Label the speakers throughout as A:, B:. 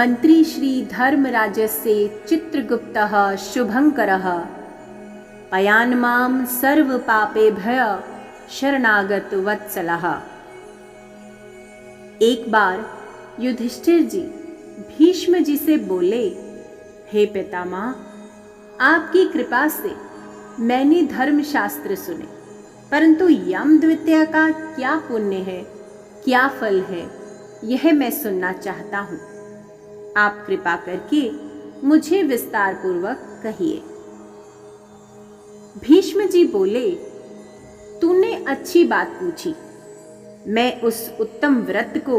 A: मंत्री श्री धर्मराजस्य चित्रगुप्तः शुभंकरः पयान्मां सर्वपापेभ्यः शरणागत वत्सलः। एक बार युधिष्ठिर जी भीष्म जी से बोले, हे पितामह, आपकी कृपा से मैंने धर्मशास्त्र सुने, परंतु यम द्वितीय का क्या पुण्य है, क्या फल है, यह मैं सुनना चाहता हूँ। आप कृपा करके मुझे विस्तार पूर्वक कहिए। भीष्म जी बोले, तूने अच्छी बात पूछी। मैं उस उत्तम व्रत को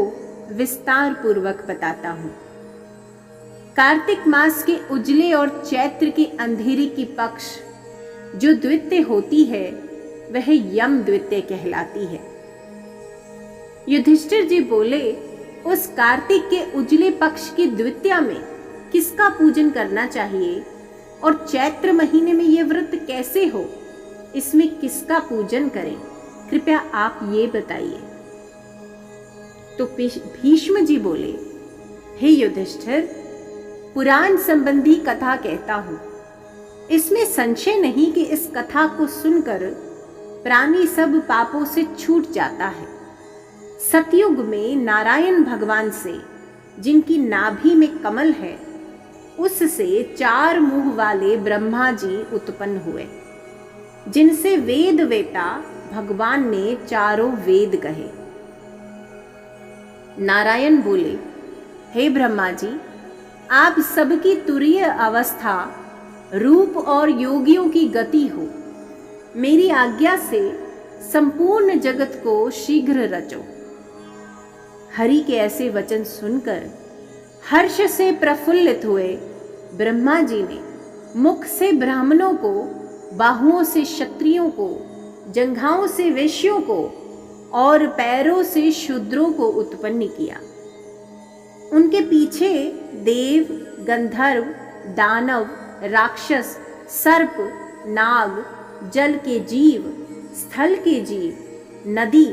A: विस्तार पूर्वक बताता हूँ। कार्तिक मास के उजले और चैत्र के अंधेरे की पक्ष जो द्वितीय होती है, वह यम द्वितीय कहलाती है। युधिष्ठिर जी बोले, उस कार्तिक के उजले पक्ष की द्वितीया में किसका पूजन करना चाहिए और चैत्र महीने में यह व्रत कैसे हो, इसमें किसका पूजन करें, कृपया आप ये बताइए। तो भीष्म जी बोले, हे युधिष्ठिर, पुराण संबंधी कथा कहता हूं। इसमें संशय नहीं कि इस कथा को सुनकर प्राणी सब पापों से छूट जाता है। सतयुग में नारायण भगवान से, जिनकी नाभि में कमल है, उससे 4 मुंह वाले ब्रह्मा जी उत्पन्न हुए, जिनसे वेद वेता भगवान ने चारों वेद कहे। नारायण बोले, हे ब्रह्मा जी, आप सबकी तुरीय अवस्था, रूप और योगियों की गति हो। मेरी आज्ञा से संपूर्ण जगत को शीघ्र रचो। हरि के ऐसे वचन सुनकर हर्ष से प्रफुल्लित हुए ब्रह्मा जी ने मुख से ब्राह्मणों को, बाहुओं से क्षत्रियों को, जंघाओं से वैश्यों को और पैरों से शूद्रों को उत्पन्न किया। उनके पीछे देव, गंधर्व, दानव, राक्षस, सर्प, नाग, जल के जीव, स्थल के जीव, नदी,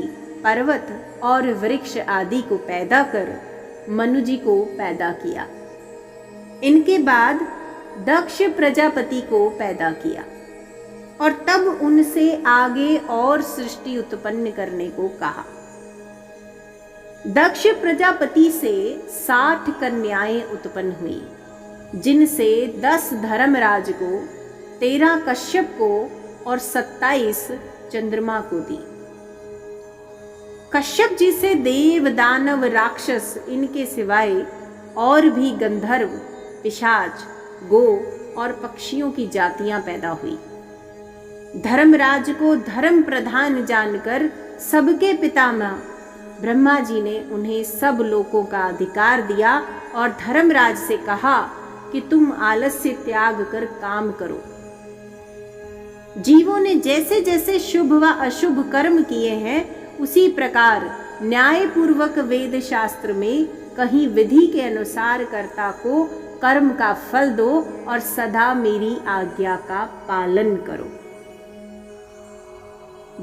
A: पर्वत और वृक्ष आदि को पैदा कर मनु जी को पैदा किया। इनके बाद दक्ष प्रजापति को पैदा किया और तब उनसे आगे और सृष्टि उत्पन्न करने को कहा। दक्ष प्रजापति से 60 कन्याएं उत्पन्न हुई, जिनसे 10 धर्मराज को, 13 कश्यप को और 27 चंद्रमा को दी। कश्यप जी से देव, दानव, राक्षस, इनके सिवाय और भी गंधर्व, पिशाच, गो और पक्षियों की जातियां पैदा हुई। धर्मराज को धर्म प्रधान जानकर सबके पितामह ब्रह्मा जी ने उन्हें सब लोकों का अधिकार दिया और धर्मराज से कहा कि तुम आलस्य त्याग कर काम करो। जीवों ने जैसे जैसे शुभ व अशुभ कर्म किए हैं, उसी प्रकार न्याय पूर्वक वेद शास्त्र में कहीं विधि के अनुसार कर्ता को कर्म का फल दो और सदा मेरी आज्ञा का पालन करो।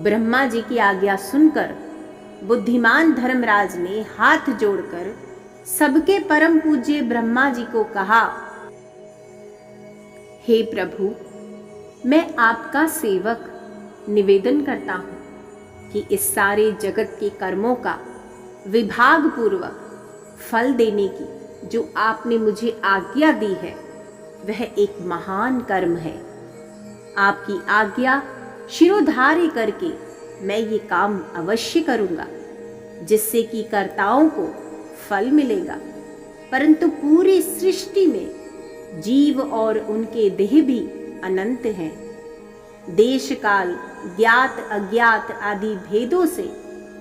A: ब्रह्मा जी की आज्ञा सुनकर बुद्धिमान धर्मराज ने हाथ जोड़कर सबके परम पूज्य ब्रह्मा जी को कहा, हे प्रभु, मैं आपका सेवक निवेदन करता हूं कि इस सारे जगत के कर्मों का विभाग पूर्वक फल देने की जो आपने मुझे आज्ञा दी है, वह एक महान कर्म है। आपकी आज्ञा शिरोधार्य करके मैं ये काम अवश्य करूंगा, जिससे कि कर्ताओं को फल मिलेगा, परंतु पूरी सृष्टि में जीव और उनके देह भी अनंत हैं। देश काल, ज्ञात अज्ञात आदि भेदों से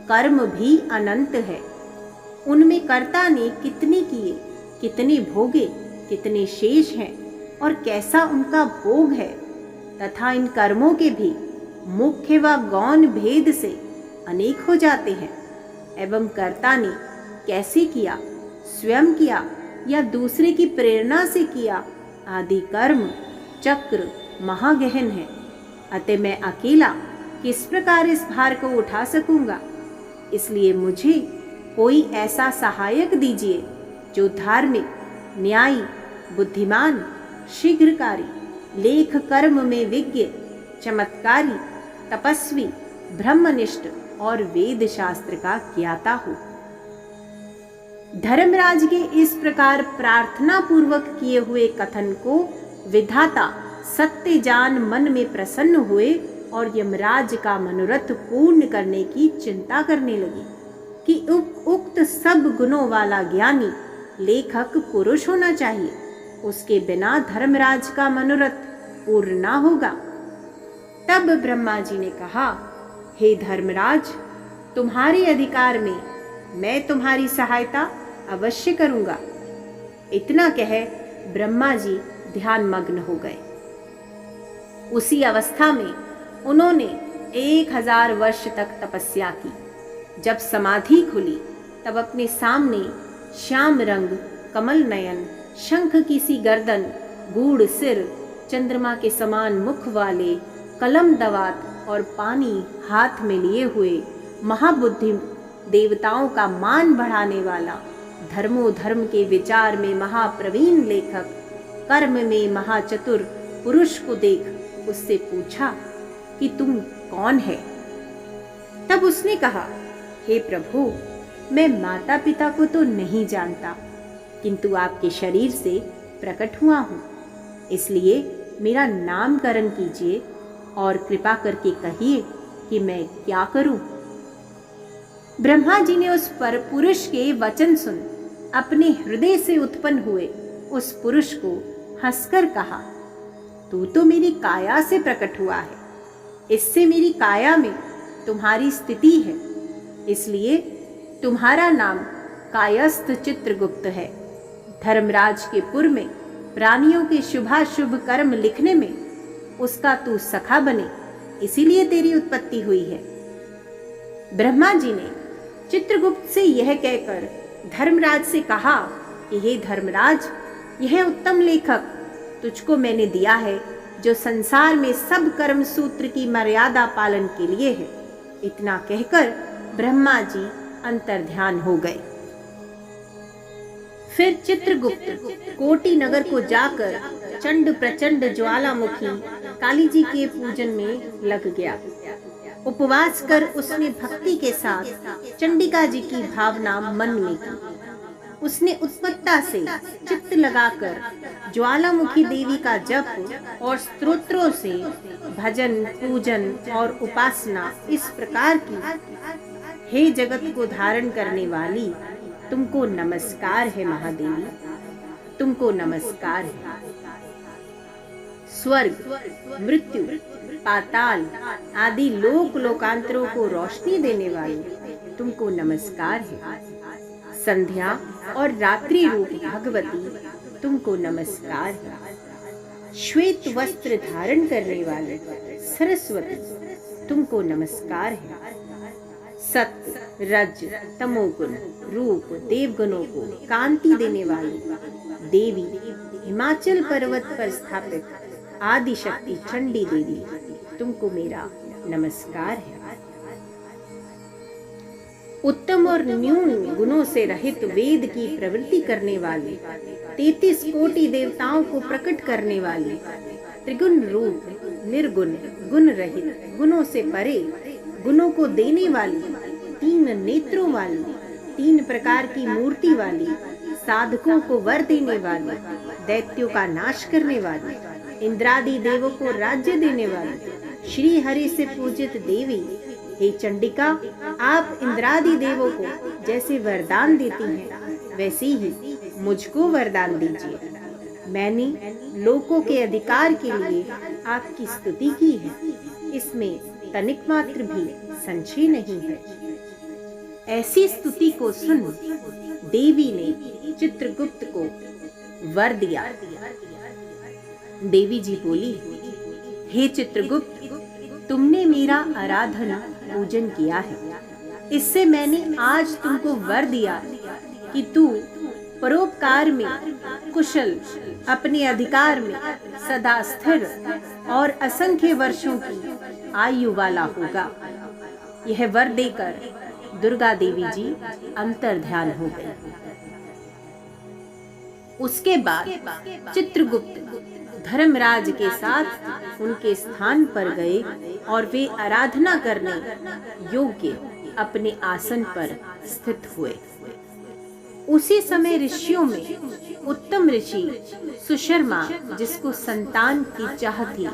A: कर्म भी अनंत है। उनमें कर्ता ने कितने किए, कितने भोगे, कितने शेष हैं और कैसा उनका भोग है, तथा इन कर्मों के भी मुख्य व गौण भेद से अनेक हो जाते हैं। एवं कर्ता ने कैसे किया, स्वयं किया या दूसरे की प्रेरणा से किया, आदि कर्म चक्र महागहन है। अतः मैं अकेला किस प्रकार इस भार को उठा सकूंगा। इसलिए मुझे कोई ऐसा सहायक दीजिए जो धार्मिक, न्यायी, बुद्धिमान, शीघ्रकारी, लेख कर्म में विज्ञ, चमत्कारी, तपस्वी, ब्रह्मनिष्ठ और वेद शास्त्र का ज्ञाता हो। धर्मराज के इस प्रकार प्रार्थना पूर्वक किए हुए कथन को विधाता सत्य जान मन में प्रसन्न हुए और यमराज का मनोरथ पूर्ण करने की चिंता करने लगी कि उक्त सब गुणों वाला ज्ञानी लेखक पुरुष होना चाहिए, उसके बिना धर्मराज का मनोरथ पूर्ण ना होगा। तब ब्रह्मा जी ने कहा, हे धर्मराज, तुम्हारे अधिकार में मैं तुम्हारी सहायता अवश्य करूंगा। इतना कह ब्रह्मा जी ध्यान मग्न हो गए। उसी अवस्था में उन्होंने 1000 वर्ष तक तपस्या की। जब समाधि खुली तब अपने सामने श्याम रंग, कमल नयन, शंख की सी गर्दन, गूढ़ सिर, चंद्रमा के समान मुख वाले, कलम दवात और पानी हाथ में लिए हुए महाबुद्धि देवताओं का मान बढ़ाने वाला, धर्मोधर्म के विचार में महाप्रवीण लेखक, कर्म में महाचतुर पुरुष को देख उससे पूछा कि तुम कौन है? तब उसने कहा, हे प्रभु, मैं माता पिता को तो नहीं जानता, किंतु आपके शरीर से प्रकट हुआ हूं, इसलिए मेरा नामकरण कीजिए और कृपा करके कहिए कि मैं क्या करूं। ब्रह्मा जी ने उस पर पुरुष के वचन सुन अपने हृदय से उत्पन्न हुए उस पुरुष को हंसकर कहा, तू तो मेरी काया से प्रकट हुआ है, इससे मेरी काया में तुम्हारी स्थिति है, इसलिए तुम्हारा नाम कायस्थ चित्रगुप्त है। धर्मराज के पुर में प्राणियों के शुभाशुभ कर्म लिखने में उसका तू सखा बने, इसीलिए तेरी उत्पत्ति हुई है। ब्रह्मा जी ने चित्रगुप्त से यह कहकर धर्मराज से कहा कि हे धर्मराज, यह उत्तम लेखक तुझको मैंने दिया है जो संसार में सब कर्म सूत्र की मर्यादा पालन के लिए है। इतना कहकर ब्रह्मा जी अंतर्ध्यान हो गए। फिर चित्रगुप्त कोटि नगर को जाकर चंड प्रचंड ज्वालामुखी काली जी के पूजन में लग गया। उपवास कर उसने भक्ति के साथ चंडिका जी की भावना मन में की। उसने उत्सुकता से चित्त लगाकर ज्वालामुखी देवी का जप और स्तोत्रों से भजन, पूजन और उपासना इस प्रकार की, हे जगत को धारण करने वाली, तुमको नमस्कार है महादेवी, तुमको नमस्कार है। स्वर्ग, मृत्यु, पाताल आदि लोक लोकांतरों को रोशनी देने वाली, तुमको नमस्कार है। संध्या और रात्रि रूप भगवती, तुमको नमस्कार है। श्वेत वस्त्र धारण करने वाले सरस्वती, तुमको नमस्कार है। सत्य, रज, तमोगुण रूप देवगुणों को कांति देने वाली देवी, हिमाचल पर्वत पर स्थापित आदि शक्ति चंडी देवी, तुमको मेरा नमस्कार है। उत्तम और न्यून गुणों से रहित वेद की प्रवृत्ति करने वाली, 33 कोटि देवताओं को प्रकट करने वाली, त्रिगुण रूप, निर्गुण, गुण रहित, गुणों से परे, गुणों को देने वाली, 3 नेत्रों वाली, 3 प्रकार की मूर्ति वाली, साधकों को वर देने वाली, दैत्यों का नाश करने वाली, इंद्रादि देवों को राज्य देने वाली, श्री हरि से पूजित देवी, हे चंडिका, आप इंद्रादि देवों को जैसे वरदान देती हैं, वैसे ही मुझको वरदान दीजिए। मैंने लोकों के अधिकार के लिए आपकी स्तुति की है, इसमें तनिक मात्र भी संशय नहीं है। ऐसी स्तुति को सुन देवी ने चित्रगुप्त को वर दिया। देवी जी बोली, हे चित्रगुप्त, तुमने मेरा आराधना पूजन किया है, इससे मैंने आज तुमको वर दिया कि तू परोपकार में कुशल, अपने अधिकार में सदा स्थिर और असंख्य वर्षों की आयु वाला होगा। यह वर देकर दुर्गा देवी जी अंतर्ध्यान हो गई। उसके बाद चित्रगुप्त धर्मराज के साथ उनके स्थान पर गए और वे आराधना करने योग्य अपने आसन पर स्थित हुए। उसी समय ऋषियों में उत्तम ऋषि सुशर्मा, जिसको संतान की चाह थी,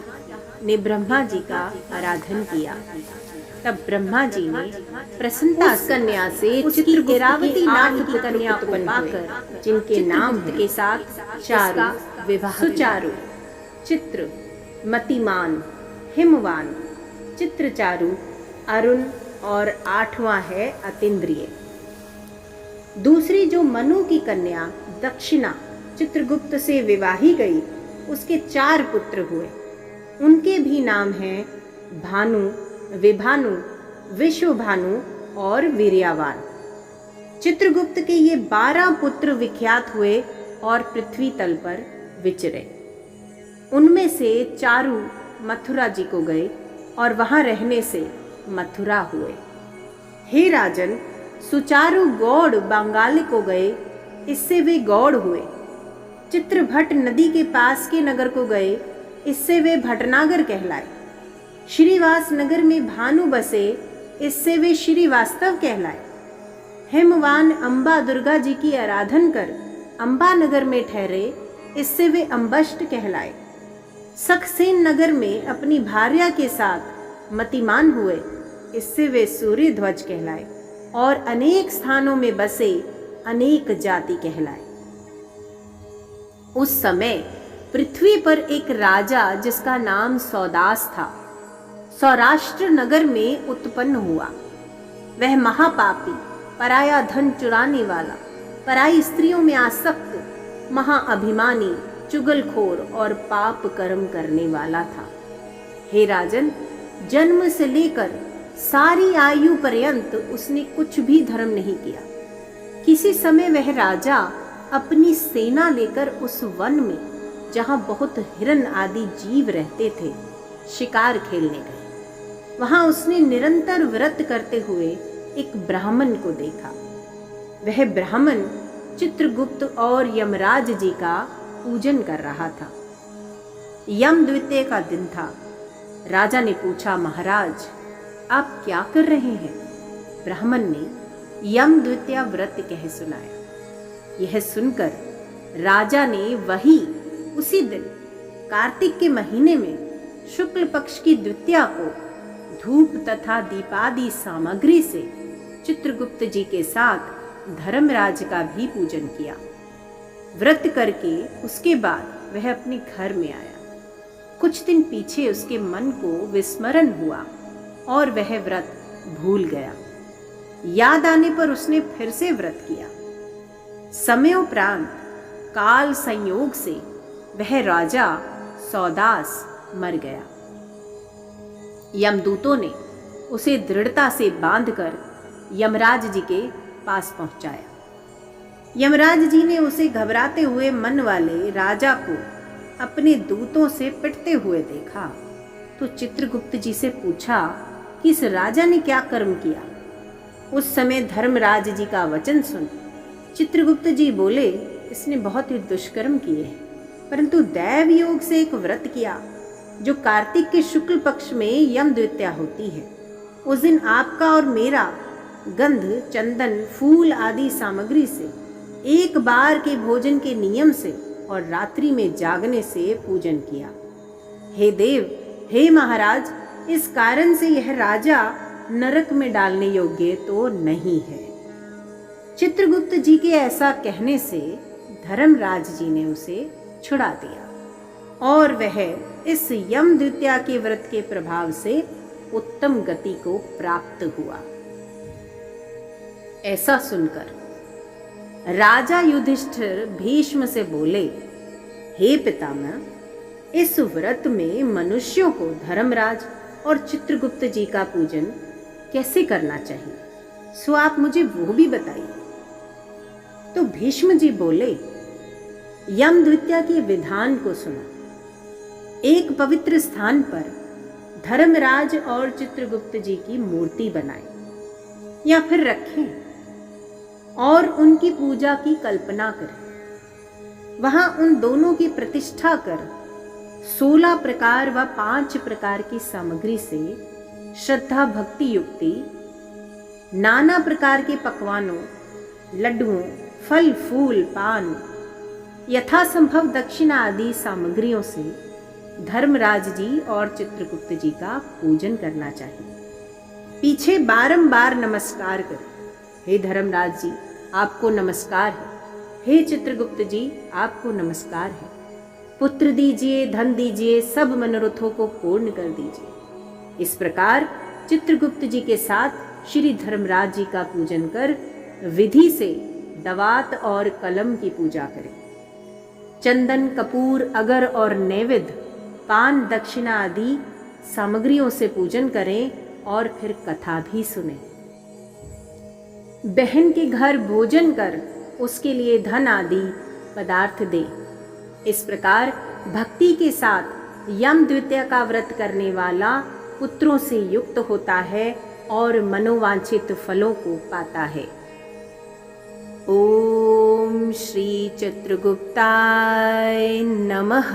A: ने ब्रह्मा जी का आराधन किया। तब ब्रह्मा जी ने प्रसन्नता कन्या से चित्रगुप्त इरावती नाम की कन्या को पाकर, जिनके नाम के साथ चारु, विवाह, सुचारु, चित्र, मतिमान, हिमवान, चित्रचारु, अरुण और 8वां है अतीन्द्रिय। दूसरी जो मनु की कन्या दक्षिणा चित्रगुप्त से विवाही गई, उसके 4 पुत्र हुए। उनके भी नाम हैं भानु, विभानु, विश्वभानु और वीर्यावान। चित्रगुप्त के ये 12 पुत्र विख्यात हुए और पृथ्वी तल पर विचरे। उनमें से चारु मथुरा जी को गए और वहां रहने से मथुरा हुए। हे राजन, सुचारु गौड़ बंगाल को गए, इससे वे गौड़ हुए। चित्रभट नदी के पास के नगर को गए, इससे वे भटनागर कहलाए। श्रीवास नगर में भानु बसे, इससे वे श्रीवास्तव कहलाए। हेमवान अम्बा दुर्गा जी की आराधन कर अम्बा नगर में ठहरे, इससे वे अम्बष्ट कहलाए। सक्सेन नगर में अपनी भार्या के साथ मतिमान हुए, इससे वे सूर्य ध्वज कहलाए। और अनेक स्थानों में बसे, अनेक जाति कहलाए। उस समय पृथ्वी पर एक राजा जिसका नाम सौदास था, सौराष्ट्र नगर में उत्पन्न हुआ। वह महापापी, पराया धन चुराने वाला, पराई स्त्रियों में आसक्त, महाअभिमानी, चुगलखोर और पाप कर्म करने वाला था। हे राजन, जन्म से लेकर सारी आयु पर्यंत उसने कुछ भी धर्म नहीं किया। किसी समय वह राजा अपनी सेना लेकर उस वन में, जहां बहुत हिरन आदि जीव रहते थे, शिकार खेलने गए। वहां उसने निरंतर व्रत करते हुए एक ब्राह्मण को देखा। वह ब्राह्मण चित्रगुप्त और यमराज जी का पूजन कर रहा था। यम द्वितीय का दिन था। राजा ने पूछा, महाराज आप क्या कर रहे हैं? ब्राह्मण ने यम द्वितीय व्रत कह सुनाया। यह सुनकर राजा ने उसी दिन कार्तिक के महीने में शुक्ल पक्ष की द्वितीया को धूप तथा दीपादि सामग्री से चित्रगुप्त जी के साथ धर्मराज का भी पूजन किया। व्रत करके उसके बाद वह अपने घर में आया। कुछ दिन पीछे उसके मन को विस्मरण हुआ और वह व्रत भूल गया। याद आने पर उसने फिर से व्रत किया। समयोपरांत काल संयोग से वह राजा सौदास मर गया। यमदूतों ने उसे दृढ़ता से बांधकर यमराज जी के पास पहुंचाया। यमराज जी ने उसे घबराते हुए मन वाले राजा को अपने दूतों से पिटते हुए देखा तो चित्रगुप्त जी से पूछा कि इस राजा ने क्या कर्म किया। उस समय धर्मराज जी का वचन सुन चित्रगुप्त जी बोले, इसने बहुत ही दुष्कर्म किए हैं, परंतु दैव योग से एक व्रत किया जो कार्तिक के शुक्ल पक्ष में यम द्वितीया होती है। उस दिन आपका और मेरा गंध, चंदन, फूल आदि सामग्री से एक बार के भोजन के नियम से और रात्रि में जागने से पूजन किया। हे देव, हे महाराज, इस कारण से यह राजा नरक में डालने योग्य तो नहीं है। चित्रगुप्त जी के ऐसा कहने से धर्मराज जी ने उसे छुड़ा दिया और वह इस यम द्वितीया के व्रत के प्रभाव से उत्तम गति को प्राप्त हुआ। ऐसा सुनकर राजा युधिष्ठिर भीष्म से बोले, हे पितामह, इस व्रत में मनुष्यों को धर्मराज और चित्रगुप्त जी का पूजन कैसे करना चाहिए, सो आप मुझे वो भी बताइए। तो भीष्म जी बोले, यम द्वितीया के विधान को सुनो। एक पवित्र स्थान पर धर्मराज और चित्रगुप्त जी की मूर्ति बनाएं या फिर रखें और उनकी पूजा की कल्पना करें। वहां उन दोनों की प्रतिष्ठा कर 16 प्रकार व 5 प्रकार की सामग्री से श्रद्धा भक्ति युक्ति नाना प्रकार के पकवानों, लड्डुओं, फल फूल पान यथासंभव दक्षिणा आदि सामग्रियों से धर्मराज जी और चित्रगुप्त जी का पूजन करना चाहिए। पीछे बारंबार नमस्कार कर, हे धर्मराज जी आपको नमस्कार है, हे चित्रगुप्त जी आपको नमस्कार है, पुत्र दीजिए, धन दीजिए, सब मनोरथों को पूर्ण कर दीजिए। इस प्रकार चित्रगुप्त जी के साथ श्री धर्मराज जी का पूजन कर विधि से दवात और कलम की पूजा करें। चंदन, कपूर, अगर और नैवेद्य, पान, दक्षिणा आदि सामग्रियों से पूजन करें और फिर कथा भी सुने। बहन के घर भोजन कर उसके लिए धन आदि पदार्थ दे। इस प्रकार भक्ति के साथ यम द्वितीया का व्रत करने वाला पुत्रों से युक्त होता है और मनोवांछित फलों को पाता है। ओम श्री चित्रगुप्ताय नमः।